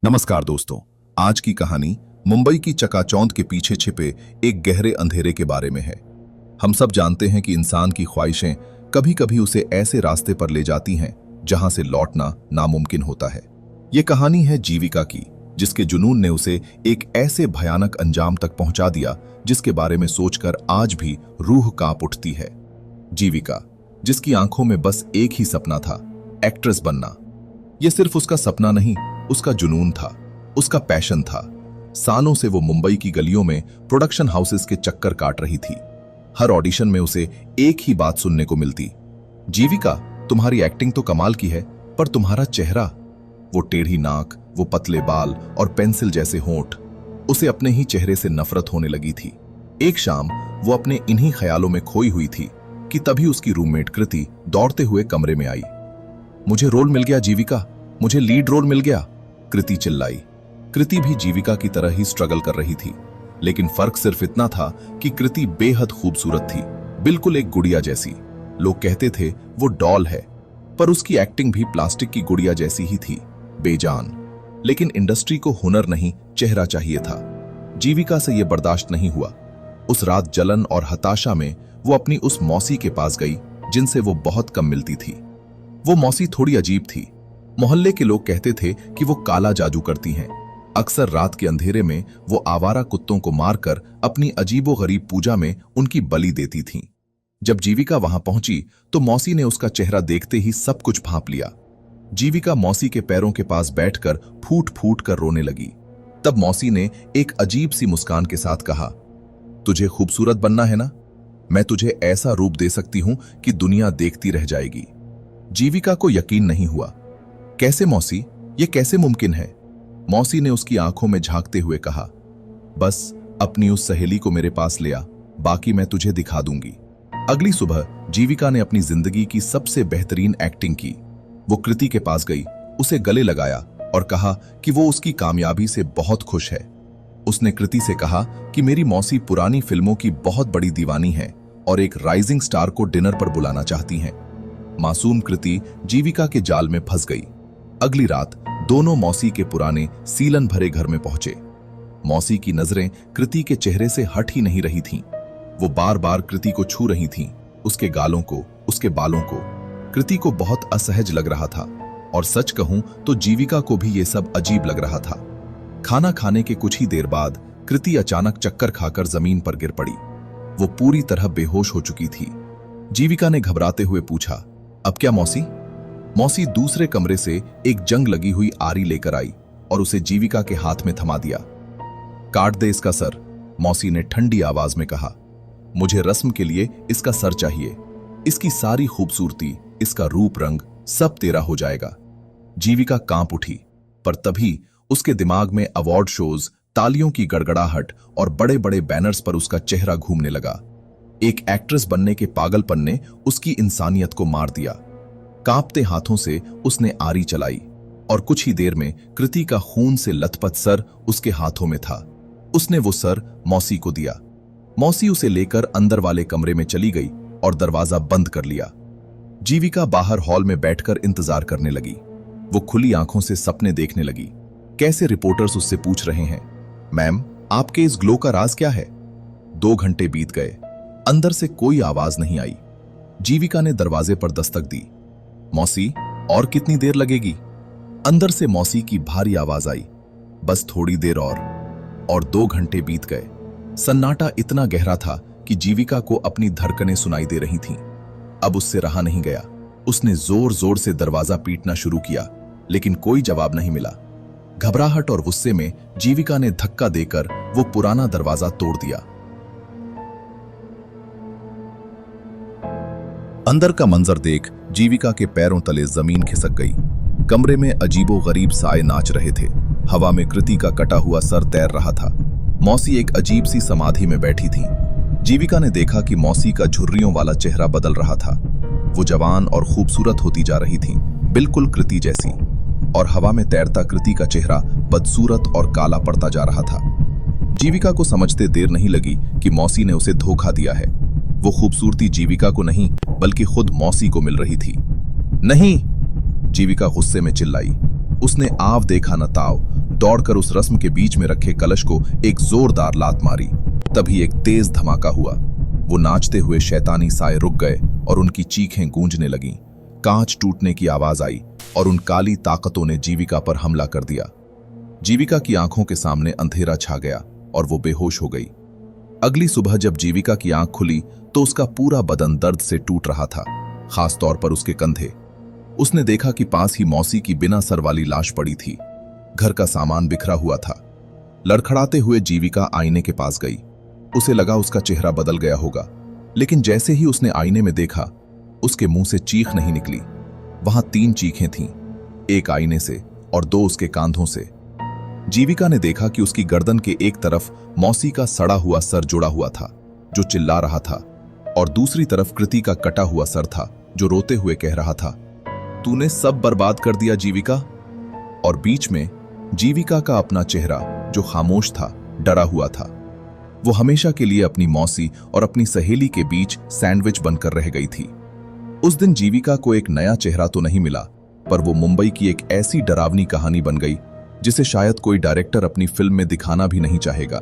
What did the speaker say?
नमस्कार दोस्तों। आज की कहानी मुंबई की चकाचौंध के पीछे छिपे एक गहरे अंधेरे के बारे में है। हम सब जानते हैं कि इंसान की ख्वाहिशें कभी कभी उसे ऐसे रास्ते पर ले जाती हैं जहां से लौटना नामुमकिन होता है। ये कहानी है जीविका की, जिसके जुनून ने उसे एक ऐसे भयानक अंजाम तक पहुंचा दिया जिसके बारे में सोचकर आज भी रूह कांप उठती है। जीविका, जिसकी आंखों में बस एक ही सपना था, एक्ट्रेस बनना। यह सिर्फ उसका सपना नहीं, उसका जुनून था, उसका पैशन था। सालों से वो मुंबई की गलियों में प्रोडक्शन हाउसेस के चक्कर काट रही थी। हर ऑडिशन में उसे एक ही बात सुनने को मिलती, जीविका तुम्हारी एक्टिंग तो कमाल की है, पर तुम्हारा चेहरा, वो टेढ़ी नाक, वो पतले बाल और पेंसिल जैसे होंठ, उसे अपने ही चेहरे से नफरत होने लगी थी। एक शाम वो अपने इन्हीं ख्यालों में खोई हुई थी कि तभी उसकी रूममेट कृति दौड़ते हुए कमरे में आई। मुझे रोल मिल गया जीविका, मुझे लीड रोल मिल गया, कृति चिल्लाई। कृति भी जीविका की तरह ही स्ट्रगल कर रही थी, लेकिन फर्क सिर्फ इतना था कि कृति बेहद खूबसूरत थी, बिल्कुल एक गुड़िया जैसी। लोग कहते थे वो डॉल है, पर उसकी एक्टिंग भी प्लास्टिक की गुड़िया जैसी ही थी, बेजान। लेकिन इंडस्ट्री को हुनर नहीं, चेहरा चाहिए था। जीविका से यह बर्दाश्त नहीं हुआ। उस रात जलन और हताशा में वो अपनी उस मौसी के पास गई जिनसे वो बहुत कम मिलती थी। वो मौसी थोड़ी अजीब थी। मोहल्ले के लोग कहते थे कि वो काला जादू करती हैं। अक्सर रात के अंधेरे में वो आवारा कुत्तों को मारकर अपनी अजीबोगरीब पूजा में उनकी बलि देती थीं। जब जीविका वहां पहुंची तो मौसी ने उसका चेहरा देखते ही सब कुछ भांप लिया। जीविका मौसी के पैरों के पास बैठकर फूट फूट कर रोने लगी। तब मौसी ने एक अजीब सी मुस्कान के साथ कहा, तुझे खूबसूरत बनना है ना? मैं तुझे ऐसा रूप दे सकती हूं कि दुनिया देखती रह जाएगी। जीविका को यकीन नहीं हुआ। कैसे मौसी, ये कैसे मुमकिन है? मौसी ने उसकी आंखों में झांकते हुए कहा, बस अपनी उस सहेली को मेरे पास ले आ, बाकी मैं तुझे दिखा दूंगी। अगली सुबह जीविका ने अपनी जिंदगी की सबसे बेहतरीन एक्टिंग की। वो कृति के पास गई, उसे गले लगाया और कहा कि वो उसकी कामयाबी से बहुत खुश है। उसने कृति से कहा कि मेरी मौसी पुरानी फिल्मों की बहुत बड़ी दीवानी है और एक राइजिंग स्टार को डिनर पर बुलाना चाहती हैं। मासूम कृति जीविका के जाल में फंस गई। अगली रात दोनों मौसी के पुराने सीलन भरे घर में पहुंचे। मौसी की नजरें कृति के चेहरे से हट ही नहीं रही थीं। वो बार बार कृति को छू रही थीं, उसके गालों को, उसके बालों को। कृति को बहुत असहज लग रहा था और सच कहूं तो जीविका को भी ये सब अजीब लग रहा था। खाना खाने के कुछ ही देर बाद कृति अचानक चक्कर खाकर जमीन पर गिर पड़ी। वो पूरी तरह बेहोश हो चुकी थी। जीविका ने घबराते हुए पूछा, अब क्या मौसी? मौसी दूसरे कमरे से एक जंग लगी हुई आरी लेकर आई और उसे जीविका के हाथ में थमा दिया। काट दे इसका सर, मौसी ने ठंडी आवाज में कहा। मुझे रस्म के लिए इसका सर चाहिए। इसकी सारी खूबसूरती, इसका रूप रंग सब तेरा हो जाएगा। जीविका कांप उठी, पर तभी उसके दिमाग में अवार्ड शोज, तालियों की गड़गड़ाहट और बड़े बड़े बैनर्स पर उसका चेहरा घूमने लगा। एक एक्ट्रेस बनने के पागलपन ने उसकी इंसानियत को मार दिया। कांपते हाथों से उसने आरी चलाई और कुछ ही देर में कृति का खून से लथपथ सर उसके हाथों में था। उसने वो सर मौसी को दिया। मौसी उसे लेकर अंदर वाले कमरे में चली गई और दरवाजा बंद कर लिया। जीविका बाहर हॉल में बैठकर इंतजार करने लगी। वो खुली आंखों से सपने देखने लगी। कैसे रिपोर्टर्स उससे पूछ रहे हैं, मैम आपके इस ग्लो का राज क्या है? 2 घंटे बीत गए, अंदर से कोई आवाज नहीं आई। जीविका ने दरवाजे पर दस्तक दी। मौसी, और कितनी देर लगेगी? अंदर से मौसी की भारी आवाज आई, बस थोड़ी देर और 2 घंटे बीत गए। सन्नाटा इतना गहरा था कि जीविका को अपनी धड़कनें सुनाई दे रही थीं। अब उससे रहा नहीं गया। उसने जोर जोर से दरवाजा पीटना शुरू किया, लेकिन कोई जवाब नहीं मिला। घबराहट और गुस्से में जीविका ने धक्का देकर वो पुराना दरवाजा तोड़ दिया। अंदर का मंजर देख जीविका के पैरों तले जमीन खिसक गई। कमरे में अजीबोगरीब साए नाच रहे थे। हवा में कृति का कटा हुआ सर तैर रहा था। मौसी एक अजीब सी समाधि में बैठी थी। जीविका ने देखा कि मौसी का झुर्रियों वाला चेहरा बदल रहा था। वो जवान और खूबसूरत होती जा रही थी, बिल्कुल कृति जैसी। और हवा में तैरता कृति का चेहरा बदसूरत और काला पड़ता जा रहा था। जीविका को समझते देर नहीं लगी कि मौसी ने उसे धोखा दिया है। वो खूबसूरती जीविका को नहीं बल्कि खुद मौसी को मिल रही थी। नहीं, जीविका गुस्से में चिल्लाई। उसने आव देखा न ताव दौड़कर उस रस्म के बीच में रखे कलश को एक जोरदार लात मारी। तभी एक तेज धमाका हुआ। वो नाचते हुए शैतानी साए रुक गए और उनकी चीखें गूंजने लगीं। कांच टूटने की आवाज आई और उन काली ताकतों ने जीविका पर हमला कर दिया। जीविका की आंखों के सामने अंधेरा छा गया और वो बेहोश हो गई। अगली सुबह जब जीविका की आंख खुली तो उसका पूरा बदन दर्द से टूट रहा था, खास तौर पर उसके कंधे। उसने देखा कि पास ही मौसी की बिना सर वाली लाश पड़ी थी। घर का सामान बिखरा हुआ था। लड़खड़ाते हुए जीविका आईने के पास गई। उसे लगा उसका चेहरा बदल गया होगा, लेकिन जैसे ही उसने आईने में देखा, उसके मुंह से चीख नहीं निकली। वहां 3 चीखें थीं, एक आईने से और 2 उसके कांधों से। जीविका ने देखा कि उसकी गर्दन के एक तरफ मौसी का सड़ा हुआ सर जुड़ा हुआ था, जो चिल्ला रहा था, और दूसरी तरफ कृति का कटा हुआ सर था, जो रोते हुए कह रहा था, तूने सब बर्बाद कर दिया जीविका। और बीच में जीविका का अपना चेहरा, जो खामोश था, डरा हुआ था। वो हमेशा के लिए अपनी मौसी और अपनी सहेली के बीच सैंडविच बनकर रह गई थी। उस दिन जीविका को एक नया चेहरा तो नहीं मिला, पर वो मुंबई की एक ऐसी डरावनी कहानी बन गई जिसे शायद कोई डायरेक्टर अपनी फिल्म में दिखाना भी नहीं चाहेगा।